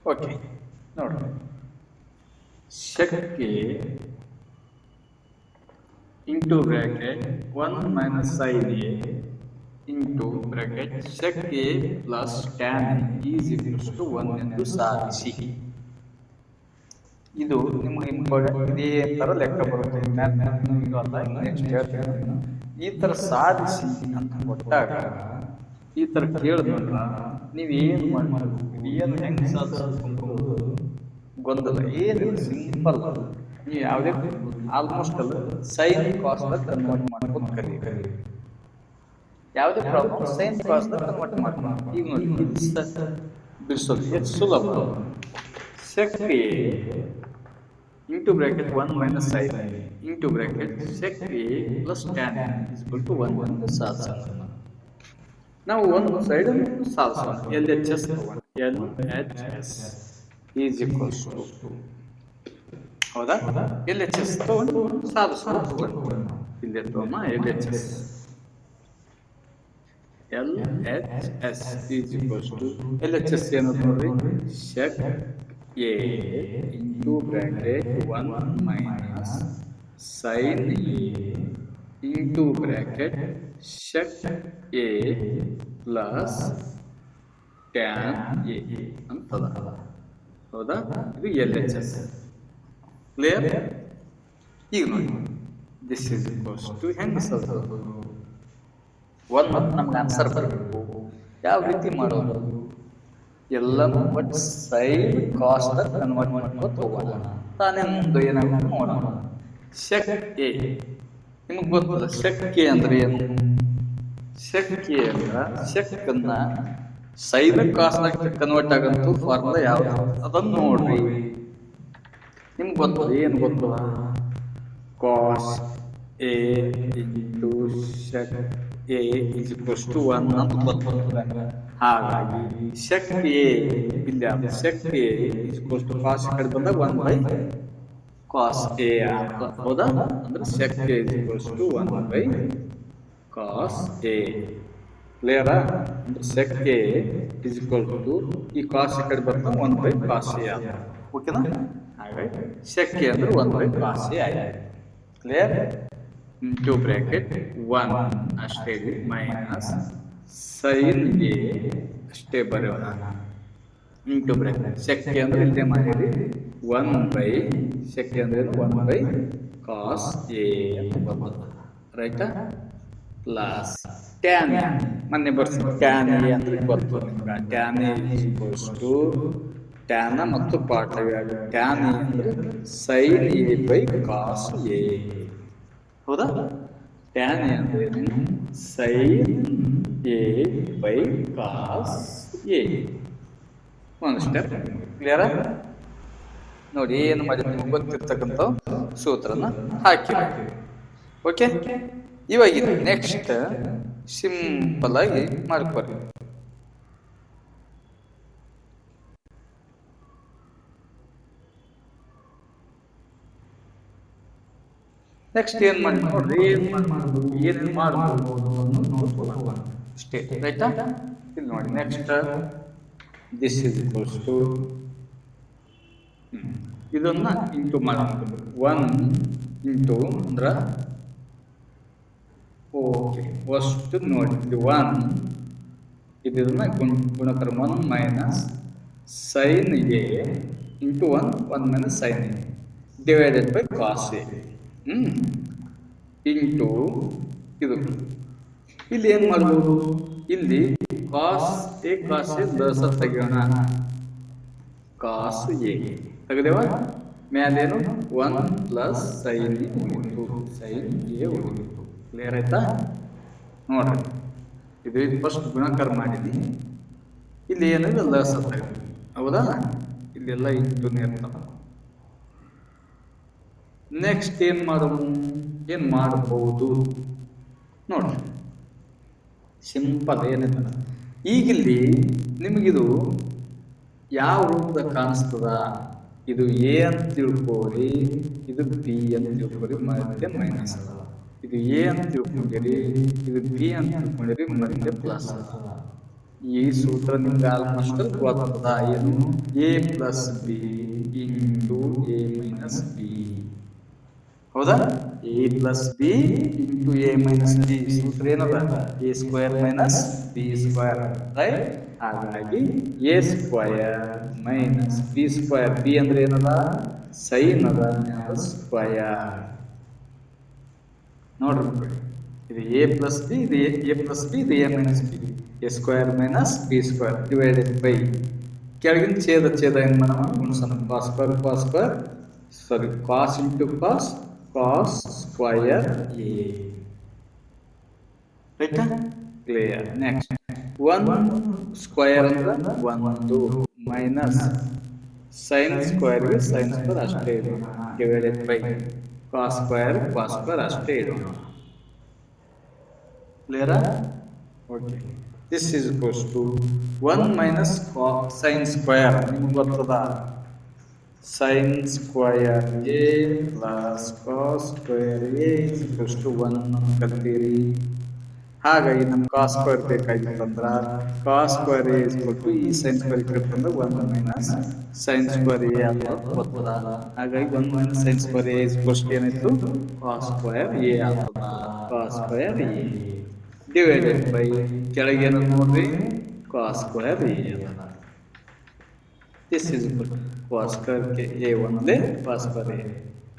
Okay ನೋಡ್ರಿ, ಶಕ್ತಿ into bracket 1 minus sin A into bracket sec A plus tan A is equals to 1 ಎಂದು ಸಾಧಿಸಿ. ಇದು ನಿಮಗೆ ಇಂಪಾರ್ಟೆಂಟ್, ಇದೇ ಥರ ಲೆಕ್ಕ ಬರುತ್ತೆ. ಇದು ಅಲ್ಲ, ನೆಕ್ಸ್ಟ್ ಹೇಳ್ತೀನಿ. ಈ ಥರ ಸಾಧಿಸಿ ಅಂತ ಕೊಟ್ಟಾಗ ಈ ಥರ ಕೇಳಿದ್ರಲ್ಲ, ನೀವು ಏನು ಮಾಡಬೇಕು, ಏನು ಹೆಂಗೆ ಸಾಧಿಸಬೇಕು ಗೊಂದಲ ಏನಿಲ್ಲ, ಸಿಂಪಲ್. ನೀವು ಯಾವುದೇ ಆಲ್ಮೋಸ್ಟ್ ಅಲ್ಲ ಸೈನ್ ಕಾಸ್ನ ಕನ್ವರ್ಟ್ ಮಾಡ್ಕೊಂಡು ಕರೀರಿ. ಯಾವುದೇ ಪ್ರಾಬ್ಲಮ್ ಸೈನ್ ಕಾಸ್ನ ಕನ್ವರ್ಟ್ ಮಾಡ್ಕೊಂಡು. ಈಗ ನೋಡಿ, ಬಿಡಿಸೋದು ಎಷ್ಟು ಸುಲಭ. sec A into bracket 1 minus sin A into bracket sec A plus tan A is equal to 1 ಎಂದು ಸಾಧಿಸೋಣ. ನಾವು ಒಂದು side ಸಾಧಿಸೋಣ. LHS LHS is equals to, ಹೌದಾ, LHS ತಗೊಂಡು ಸಾಧಿಸೋಣ. ಇಲ್ಲಿ ತೋಮ LHS is equals to LHS ಏನು ನೋಡ್ರಿ, sec A into bracket 1 minus sin A into bracket sec A plus tan A ಅಂತದ, ಹೌದಾ. ಇದು LHS. ಕ್ಲಿಯರ್? ಈಗ ನೋಡಿ, ದಿಸ್ ಇಸ್ ಈಕ್ವಲ್ಸ್ ಟು ಹೆಂಗೆ ಸಲ್ಸೋದು, ಒಂದು ಮತ್ತು ನಮ್ಗೆ ಆನ್ಸರ್ ಬರಬೇಕು. ಯಾವ ರೀತಿ ಮಾಡೋದು, ಎಲ್ಲನೂ ಬಟ್ ಸೈಡ್ ಕಾಸ್ಟ್ ಕನ್ವರ್ಟ್ ಮಾಡ್ಕೊಂಡು ಹೋಗೋಣ. ತಾನೇ ಮುಂದೆ ಏನಾಗುತ್ತೆ ನೋಡೋಣ. sec A ನಿಮಗೆ ಗೊತ್ತಲ್ಲ, sec A ಅಂದ್ರೆ ಏನು? sec A ಅಂದ್ರೆ sec ಅನ್ನ ಸೈಡ್ ಕಾಸ್ಟ್ ಕನ್ವರ್ಟ್ ಆಗಂತೂ ಫಾರ್ಮುಲಾ ಯಾವುದು ಅದನ್ನು ನೋಡ್ರಿ. ನಿಮ್ಗೆ ಗೊತ್ತದ, ಏನು ಗೊತ್ತದ? ಕಾಸ್ A into sec A is equals to 1 ಅಂತ ಗೊತ್ತದ. ಹಾಗಾಗಿ sec A ಇಲ್ಲಿ sec A is equals to cos ಕಡೆ ಬಂದಾಗ 1 by cos A ಅಂತ, ಹೌದಾ. ಅಂದ್ರೆ sec A is equals to 1 by cos A. ಕ್ಲಿಯರಾ? ಅಂದ್ರೆ sec A is equal to ಈ cos ಕಡೆ ಬಂದಾಗ 1 by cos A ಅಂತ. ಓಕೆನಾ? ಹಾಗಾಗಿ sec A ಅಂದ್ರೆ 1 by cos A ಆಯ್ತು. ಕ್ಲಿಯರ್? ಇಂಟು ಬ್ರಾಕೆಟ್ 1 ಅಷ್ಟೇ ಮೈನಸ್ sin A ಅಷ್ಟೇ ಬರೆಯೋಣ ಇಂಟು ಬ್ರಾಕೆಟ್ sec A ಅಂದ್ರೆ ಇಲ್ಲೇ ಮಾಡಿರಿ 1 by sec A ಅಂದ್ರೆ 1 by cos A ಅಂತ ಬರ್ತದೆ, ರೈಟಾ. ಪ್ಲಸ್ tan ಮೊನ್ನೆ ಬರ್ತೀವಿ, tan A ಅಂದ್ರೆ ಬರ್ತದೆ ನಿಮ್ಗೆ. tan A is equals to tan ಮತ್ತು ಪಾಠ tan A ಅಂದ್ರೆ sin A by cos A, ಹೌದಾ. tan A ಅಂದ್ರೆ sin A by cos A. ಒಂದು ಸ್ಟೆಪ್ ಕ್ಲಿಯರಾ? ನೋಡಿ, ಏನು ಮಾಡಿದ್ವಿ, ಗೊತ್ತಿರ್ತಕ್ಕಂಥ ಸೂತ್ರನ ಹಾಕಿರಿ. ಓಕೆ, ಇವಾಗ ನೆಕ್ಸ್ಟ್ ಸಿಂಪಲ್ ಆಗಿ ಮಾಡ್ಕೊರಿ. ನೆಕ್ಸ್ಟ್ ಏನ್ ಮಾಡಿ ನೋಡ್ರಿ, ಏನೇನು ಮಾಡ್ಬೋದು ಅಷ್ಟೇ, ರೈಟಾ. ಇಲ್ಲಿ ನೋಡಿ, next this is equals to ಇದನ್ನ ಇಂಟು ಮಾಡೋದು 1 ಇಂಟು ಅಂದ್ರೆ ಓಕೆ ಫಸ್ಟ್ ನೋಡಿ, ಇದು 1 ಇದನ್ನ ಗುಣಕರ 1 minus sin A into 1 minus sin A divided by cos A into ಇದು. ಇಲ್ಲಿ ಏನು ಮಾಡ್ಬೋದು, ಇಲ್ಲಿ cos A ದಸ ತೆಗೆಯೋಣ. cos A ತೆಗೆದೇವ, ಮ್ಯಾಲೇನು 1 plus sin A ಉಳಿತು, sin A ಉಳಿತು. ಕ್ಲಿಯರ್ ಆಯ್ತಾ? ನೋಡ್ರಿ, ಇದು ಫಸ್ಟ್ ಗುಣಕರ ಮಾಡಿದ್ವಿ. ಇಲ್ಲಿ ಏನಿದೆ ಲಸ ತೆಗೆದು, ಹೌದಾ. ಇಲ್ಲೆಲ್ಲ ಇಂಟು ಇರ್ತಾವ. ನೆಕ್ಸ್ಟ್ ಏನು ಮಾಡಬಹುದು ನೋಡ್ರಿ, ಸಿಂಪಲ್ ಏನಿಲ್ಲ. ಈಗಿಲ್ಲಿ ನಿಮಗಿದು ಯಾವ ರೂಪದ ಕಾಣಿಸ್ತದ, ಇದು ಎ ಅಂತ ತಿಳ್ಕೊಳ್ಳಿ, ಇದು ಬಿ ಅಂತ ತಿಳ್ಕೊಳ್ಳಿ, ಮತ್ತೆ ಮೈನಸ್ ಅದ. ಇದು ಎ ಅಂತ ತಿಳ್ಕೊಂಡಿರಿ, ಇದು ಬಿ ಅಂತ ತಿಳ್ಕೊಂಡಿರಿ, ಮತ್ತೆ ಪ್ಲಸ್ ಅದ. ಈ ಸೂತ್ರ ನಿಮ್ಗೆ ಆಲ್ಮೋಸ್ಟ್ ಗೊತ್ತದ. ಏನು? A plus B into A minus B. ಹೌದಾ? A plus B into A minus B ಸೂತ್ರ ಏನದ? A square minus B square, right? ಹಾಗಾಗಿ A square minus B square. B ಅಂದ್ರೆ ಏನದ? ಸೈನ್ ಅದ ಸ್ಕ್ವಯರ್. ನೋಡ್ರಿ, ಇದು ಎ ಪ್ಲಸ್ ಬಿ, ಇದು ಎ ಪ್ಲಸ್ ಬಿ, ಇದು A minus B. A square minus B square divided by ಕೆಳಗಿನ ಛೇದ ಏನ್ ಮಾಡೋಣ? ಗುಣಿಸೋಣ. Cos square cos square, sorry cos into cos, cos square A. ರೈಟಾ? ಕ್ಲಿಯರ್. ನೆಕ್ಸ್ಟ್ 1 ಸ್ಕ್ವಯರ್ ಅಂದ್ರೆ 1 ಮೈನಸ್ ಸೈನ್ ಸ್ಕ್ವೇರ್ ಗೆ ಸೈನ್ ಸ್ಕ್ವೇರ್ ಅಷ್ಟೇ ಇರೋಣ ಡಿವೈಡೆಡ್ ಬೈ ಕಾಸ್ ಸ್ಕ್ವೇರ್ ಅಷ್ಟೇ ಇರೋಣ. Clear? Okay. This is equals to 1 minus sine square. ನಿಮ್ಗೆ ಗೊತ್ತದ? Sine square A plus cos square A is equals to 1 ಕಲ್ತೀರಿ. ಹಾಗಾಗಿ ನಮ್ಗೆ ಕಾಸ್ ಸ್ಕ್ವೇರ್ ಬೇಕಾಗಿತ್ತಂದ್ರೆ cos square A is equal to ಈ sine square ಇರ್ತಂದ್ರೆ 1 ಮೈನಸ್ ಸೈನ್ ಸ್ಕ್ವೇರ್ ಎ ಅಂತ ಗೊತ್ತದ. ಹಾಗಾಗಿ 1 minus sine square A is equals to ಏನಾಯ್ತು? ಕಾಸ್ ಸ್ಕ್ವೇರ್ ಎ ಆಗ್ತದ. Cos square A divided by ಕೆಳಗೆ ಏನೋ ನೋಡ್ರಿ, ಕಾಸ್ ಸ್ಕ್ವೇರ್ ಎ ಅದ. This is equal cos square ಕೆ ಎ ಒಂದೇ, ಕಾಸ್ ಸ್ಕ್ವೇರ್ ಎ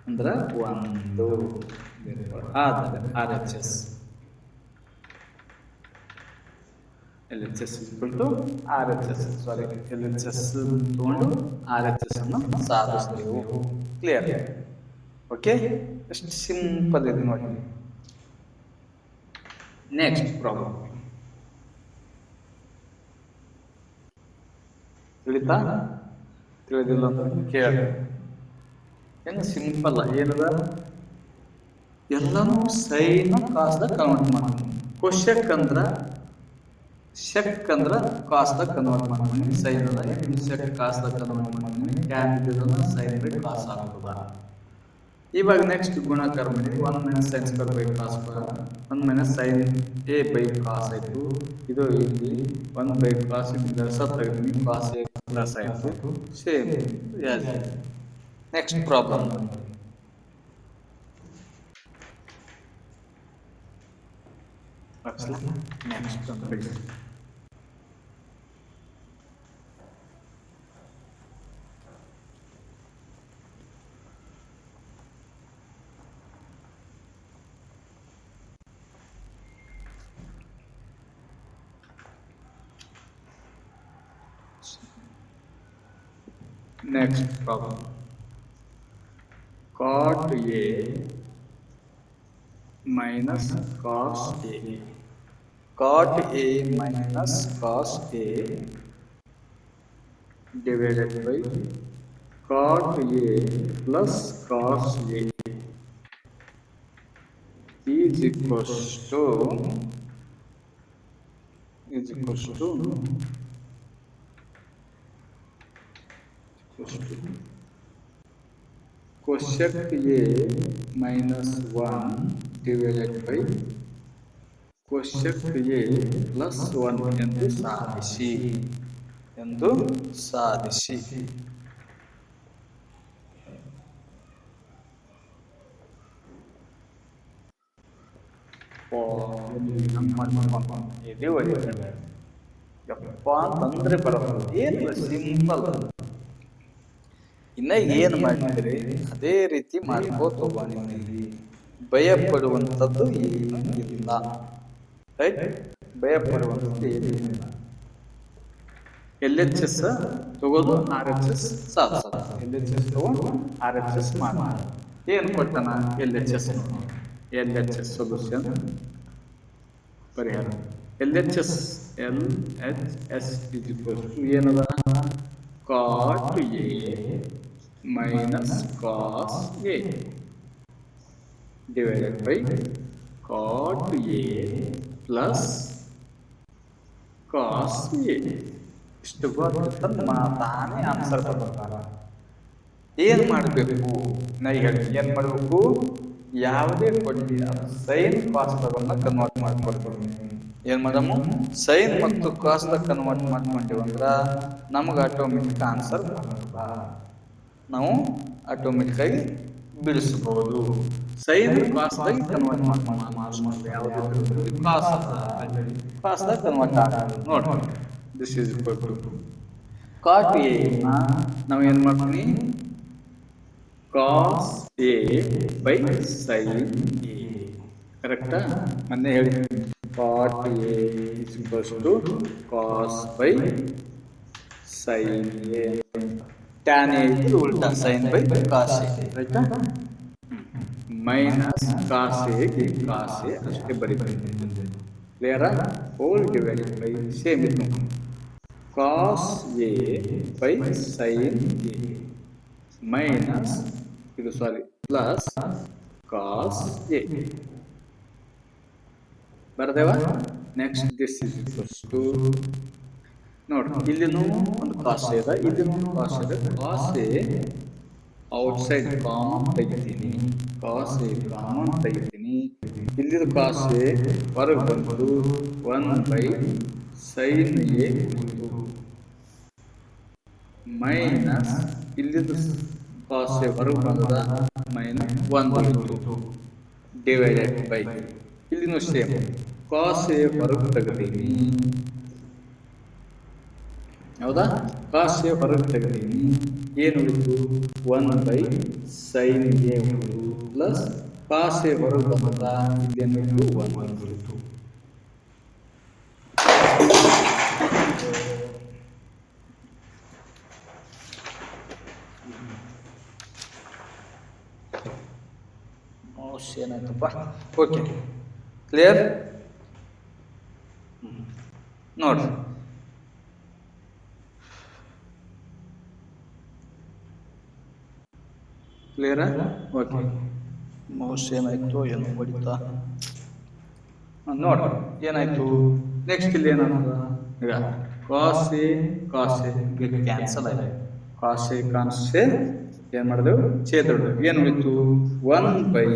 ಅಂದ್ರೆ 1 ಆದರೆ RHS. LHS is equal to RHS. Sorry, LHS ತಗೊಂಡು RHS ಅನ್ನು ಸಾಧಿಸ್ತೀವಿ. ಕ್ಲಿಯರ್? ಓಕೆ. ಎಷ್ಟು ಸಿಂಪಲ್ ಇದೆ ನೋಡಿ. ನೆಕ್ಸ್ಟ್ ಪ್ರಾಬ್ಲಮ್ ತಿಳಿತಾ? ತಿಳಿದಿಲ್ಲ ಅಂತ ಕೇಳಿ. ಏನು ಸಿಂಪಲ್ ಏನದ? ಎಲ್ಲಾನು ಸೈನ್ ಕಾಸ್ದಾಗ ಕನ್ವರ್ಟ್ ಮಾಡ್ತೀನಿ. ಕೊಶಕ್ ಅಂದ್ರ ಶೆಕ್ ಅಂದ್ರ ಕಾಸ್ದಾಗ ಕನ್ವರ್ಟ್ ಮಾಡ್ತೀನಿ. ಸೈನ್ ಅದ ಶೆಕ್ ಕಾಸ್ದಾಗ ಕನ್ವರ್ಟ್ ಮಾಡ್ತೀನಿ. ಟ್ಯಾನ್ ಇದ್ದಿದ್ದನ್ನ ಸೈನ್ ಬೈ ಕಾಸ್ ಆಗ್ತದ. ಇವಾಗ ನೆಕ್ಸ್ಟ್ ಗುಣಾಕಾರ ಮಾಡಿ 1 minus sine square by cos square, 1 minus sine A by cos ಆಯ್ತು. ಇದು ಇಲ್ಲಿ 1 ಬೈ ಕಾಸ್ ತೆಗೆದ್ವಿ, ಕಾಸ್ ಎ ಪ್ಲಸ್ ಆಯ್ತು. Same. Next problem next next problem. Cot A minus cos A. Cot A minus cos A divided by cot A plus cos A is equals to cosec A minus 1 divided by cosec A plus 1 ಎಂದು ಸಾಧಿಸಿ. ಅಂತಂದ್ರೆ ಬರೋದು ಏನು simple. ಇನ್ನ ಏನ್ ಮಾಡಿದ್ರೆ ಅದೇ ರೀತಿ ಮಾಡ್ಕೋತ ಹೋಗಿ. ಭಯ ಪಡುವಂಥದ್ದು ಏನು ಇಲ್ಲ. ರೈಟ್? ಭಯ ಪಡುವಂಥದ್ದು ಏನಿಲ್ಲ. LHS ತಗೋದು RHS ಸಾಧಿಸೋದು. LHS ತಗೊಂಡು RHS ಮಾಡಿ ಏನು ಕೊಟ್ಟನ? LHS ಸೊಲ್ಯೂಷನ್ ಪರಿಹಾರ. LHS is equal to ಏನದ? cot A minus cos A divided by cot A plus cos A. ಇಷ್ಟು ಗೊತ್ತ ತಾನೇ ಆನ್ಸರ್ ಬರ್ತಾರ. ಏನ್ ಮಾಡಬೇಕು? ನಾ ಹೇಳಿ ಏನ್ ಮಾಡಬೇಕು? ಯಾವುದೇ ಕೊಡ್ಲಿ ಸೈನ್ ಕಾಸ್ ತಗೊಂಡ ಕನ್ವರ್ಟ್ ಮಾಡ್ಕೊಡ್ತೀನಿ. ಏನು ಮಾಡಮು ಸೈನ್ ಮತ್ತು ಕಾಸ್ದಾಗ ಕನ್ವರ್ಟ್ ಮಾಡ್ಕೊಂಡೇವು ಅಂದ್ರೆ ನಮಗೆ ಆಟೋಮೆಟಿಕ್ ಆನ್ಸರ್ ಬರಲ್ಲ. ನಾವು ಆಟೋಮೆಟಿಕ್ ಆಗಿ ಬಿಡಿಸ್ಬೋದು. ಸೈನ್ ಕಾಸ್ದಾಗ ಕನ್ವರ್ಟ್ ಮಾಡ್ಕೊಂಡು ಯಾವುದಿದ್ರು ಕಾಸ್ದಾಗ ಕನ್ವರ್ಟ್ ಆಗೋದು ನೋಡ್ರಿ. This is equal to cot A ನಾವು ಏನು ಮಾಡ್ತೀನಿ cos A by sine A. ಕರೆಕ್ಟಾ? ಮೊನ್ನೆ ಹೇಳಿ cot A is equals to cos by sine A. Tan A ಇದ್ರೆ ಉಲ್ಟಾ ಸೈನ್ ಬೈ ಕಾಸ್ ಎ. ರೈಟಾ? Minus cos A cos A ಅಷ್ಟೇ ಬರೀಬೇಕು. ಕ್ಲಿಯರಾ? ಹೋಲ್ ಡಿವೈಡೆಡ್ ಬೈ ಸೇಮ್ ಇತ್ತು cos A by sine A minus ಇದು ಸಾರಿ ಪ್ಲಸ್ ಕಾಸ್ ಎ ಬರ್ದೇವ. Next this is equals to ನೋಡ್ರಿ ಇಲ್ಲಿನೂ ಒಂದು ಕಾಸ್ ಇದೆ, ಇಲ್ಲಿನೂ ಒಂದು ಕಾಸ್ ಇದೆ. ಕಾಸ್ ಎ ಔಟ್ಸೈಡ್ ಕಾಮನ್ ತೆಗಿತೀನಿ, ಕಾಸ್ ಎ ಕಾಮನ್ ತೆಗಿತೀನಿ. ಇಲ್ಲಿದು ಕಾಸ್ ಎ ಹೊರಗೆ ಬಂದು 1 ಬೈ ಸೈನ್ ಎ ಮೈನಸ್ ಇಲ್ಲಿದು ಕಾಸ್ ಎ ಹೊರಗೆ ಬಂದ ಮೈನಸ್ 1 ಡಿವೈಡೆಡ್ ಬೈ ಇಲ್ಲಿನೂ ಸೇಮ್ ಕಾಸ್ ಎ ಹೊರಗೆ ತೆಗೆದೀನಿ. ಹೌದಾ? ಕಾಸ್ ಎ ಹೊರಗೆ ತೆಗೆದೀನಿ. ಏನು ಉಳಿತು 1 ಬೈ ಸೈನ್ ಎ ಉಳಿತು ಪ್ಲಸ್ ಕಾಸ್ ಎ ಹೊರಗೆ ಬಂದ ಇಲ್ಲೇನು 1 ಉಳಿತು. ಏನಾಯ್ತಪ್ಪ? Okay clear? ನೋಡ್ರಿ ಕ್ಲಿಯರಾ? ಓಕೆ ಮೌಸ್ ಏನಾಯ್ತು ಏನು ಹೊಡಿತಾ ನೋಡ್ರಿ ಏನಾಯ್ತು. ನೆಕ್ಸ್ಟ್ ಇಲ್ಲಿ ಏನಾಗ್ತದ ಈಗ ಕಾಸ್ ಎ ಕ್ಯಾನ್ಸಲ್ ಆಯ್ತು. ಕಾಸ್ ಎ ಏನ್ ಮಾಡಿದೆವು ಛೇದ ಏನು ಉಳಿತು 1 ಬೈ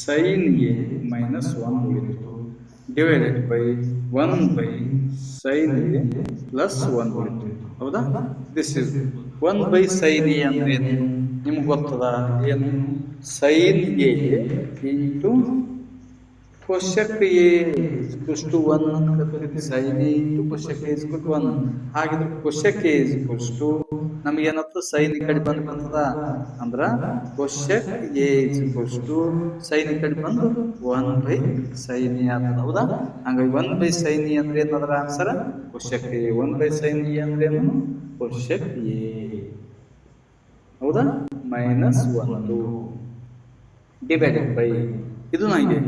ಸೈನ್ ಎ ಮೈನಸ್ 1 ಉಳಿತು divided by 1 by sine A plus 1 ಉಳಿತು. ಹೌದಾ? This is 1 by sine A ಅಂದ್ರೆ ಏನು ನಿಮ್ಗೆ ಗೊತ್ತದ? ಏನು sine A into cosec A is to 1 sine A into cosec A is to 1. ಹಾಗಿದ್ರೆ ಕೊಶಕ್ ಎ ಇಸ್ ಟು ನಮಗೇನಾಗ್ತದೆ ಸೈನ್ ಈ ಕಡೆ ಬಂದ ಅಂದ್ರ cosec A is to sine ಈ ಕಡೆ ಬಂದು 1 ಬೈ ಸೈನ್ ಎ ಆಗ್ತದ. ಹೌದಾ? ಹಂಗಾಗಿ 1 ಬೈ ಸೈನ್ ಎ ಅಂದ್ರೆ ಏನಂದ್ರ answer cosec A. 1 by sine A ಅಂದ್ರೆ ಏನು ಕೊಶಕ್ ಎ. ಹೌದಾ? ಮೈನಸ್ 1 ಡಿವೈಡೆಡ್ ಬೈ ಇದು ನಂಗೆ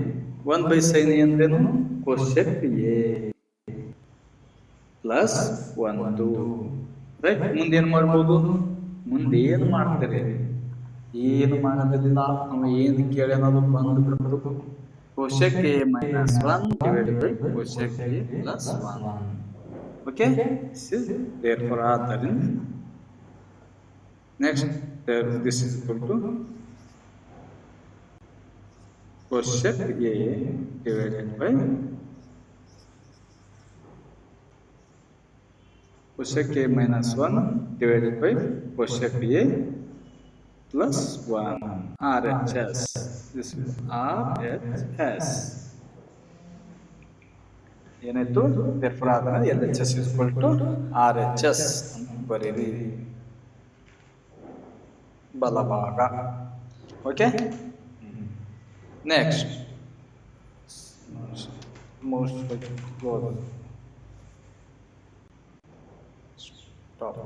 1 ಬೈ ಸೈನ್ ಎ ಅಂದ್ರೇನು ಕೊಶಕ್ ಎ ಪ್ಲಸ್ 1 ರೈಟ್. ಮುಂದೆ ಏನು ಮಾಡ್ಬೋದು? ಮುಂದೆ ಏನು ಮಾಡ್ತಾರೆ? ಏನು ಮಾಡೋದಿಲ್ಲ. ಅವ ಏನು ಕೇಳಿ ಅನ್ನೋದು ಬಂದು ಬಿಡ್ಬೇಕು. Cosec A minus 1 divided by cosec A plus 1. Okay therefore ಆದ್ದರಿಂದ next this is equal to cosec A divided by cosec A minus 1 divided by cosec A plus 1 RHS. This is RHS. ಏನಾಯ್ತು? therefore ಅದನ್ನ LHS is equal to RHS ಅಂತ ಬರೀರಿ ಬಲಭಾಗ. Okay next most stop